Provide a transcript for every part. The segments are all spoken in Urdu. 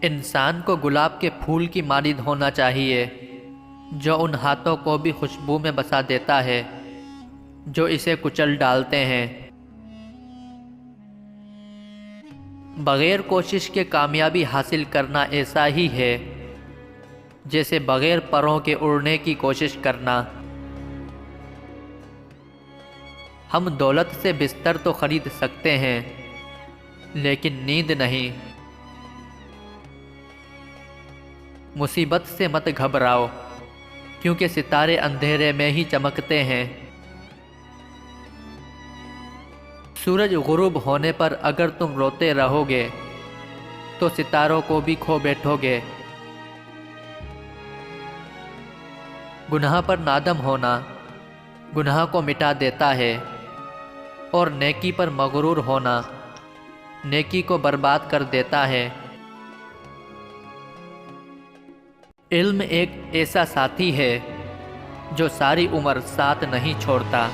انسان کو گلاب کے پھول کی مانند ہونا چاہیے جو ان ہاتھوں کو بھی خوشبو میں بسا دیتا ہے جو اسے کچل ڈالتے ہیں۔ بغیر کوشش کے کامیابی حاصل کرنا ایسا ہی ہے جیسے بغیر پروں کے اڑنے کی کوشش کرنا۔ ہم دولت سے بستر تو خرید سکتے ہیں لیکن نیند نہیں۔ مصیبت سے مت گھبراؤ کیونکہ ستارے اندھیرے میں ہی چمکتے ہیں۔ سورج غروب ہونے پر اگر تم روتے رہو گے تو ستاروں کو بھی کھو بیٹھو گے۔ گناہ پر نادم ہونا گناہ کو مٹا دیتا ہے اور نیکی پر مغرور ہونا نیکی کو برباد کر دیتا ہے۔ علم ایک ایسا ساتھی ہے جو ساری عمر ساتھ نہیں چھوڑتا۔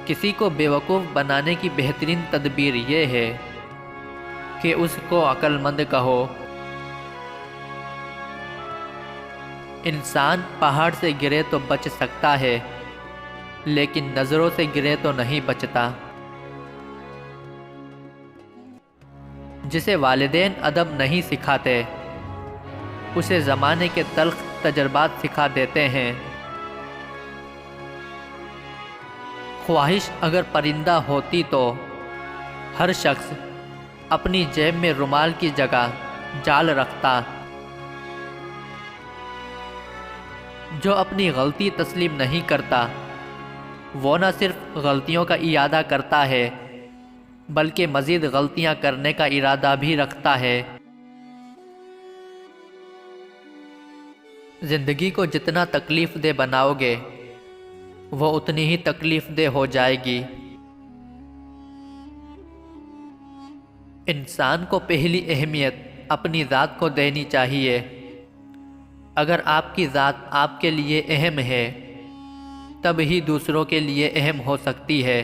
کسی کو بیوقوف بنانے کی بہترین تدبیر یہ ہے کہ اس کو عقل مند کہو۔ انسان پہاڑ سے گرے تو بچ سکتا ہے لیکن نظروں سے گرے تو نہیں بچتا۔ جسے والدین ادب نہیں سکھاتے اسے زمانے کے تلخ تجربات سکھا دیتے ہیں۔ خواہش اگر پرندہ ہوتی تو ہر شخص اپنی جیب میں رومال کی جگہ جال رکھتا۔ جو اپنی غلطی تسلیم نہیں کرتا وہ نہ صرف غلطیوں کا اعادہ کرتا ہے بلکہ مزید غلطیاں کرنے کا ارادہ بھی رکھتا ہے۔ زندگی کو جتنا تکلیف دہ بناؤ گے وہ اتنی ہی تکلیف دہ ہو جائے گی۔ انسان کو پہلی اہمیت اپنی ذات کو دینی چاہیے۔ اگر آپ کی ذات آپ کے لیے اہم ہے تب ہی دوسروں کے لیے اہم ہو سکتی ہے۔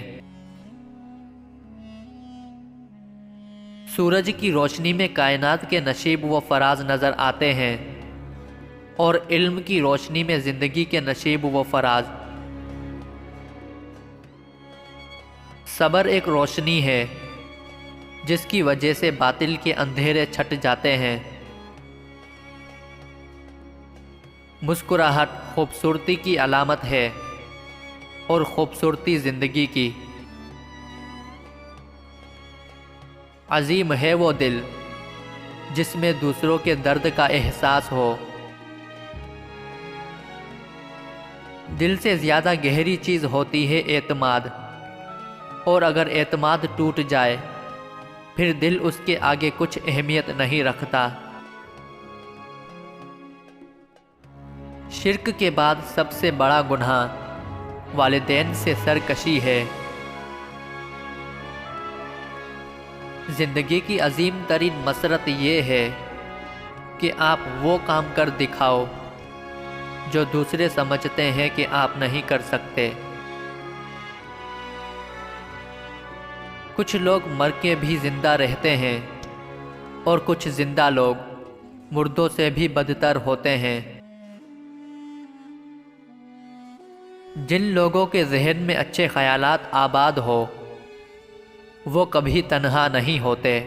سورج کی روشنی میں کائنات کے نشیب و فراز نظر آتے ہیں اور علم کی روشنی میں زندگی کے نشیب و فراز۔ صبر ایک روشنی ہے جس کی وجہ سے باطل کے اندھیرے چھٹ جاتے ہیں۔ مسکراہٹ خوبصورتی کی علامت ہے اور خوبصورتی زندگی کی۔ عظیم ہے وہ دل جس میں دوسروں کے درد کا احساس ہو۔ دل سے زیادہ گہری چیز ہوتی ہے اعتماد، اور اگر اعتماد ٹوٹ جائے پھر دل اس کے آگے کچھ اہمیت نہیں رکھتا۔ شرک کے بعد سب سے بڑا گناہ والدین سے سرکشی ہے۔ زندگی کی عظیم ترین مسرت یہ ہے کہ آپ وہ کام کر دکھاؤ جو دوسرے سمجھتے ہیں کہ آپ نہیں کر سکتے۔ کچھ لوگ مر کے بھی زندہ رہتے ہیں اور کچھ زندہ لوگ مردوں سے بھی بدتر ہوتے ہیں۔ جن لوگوں کے ذہن میں اچھے خیالات آباد ہو وہ کبھی تنہا نہیں ہوتے۔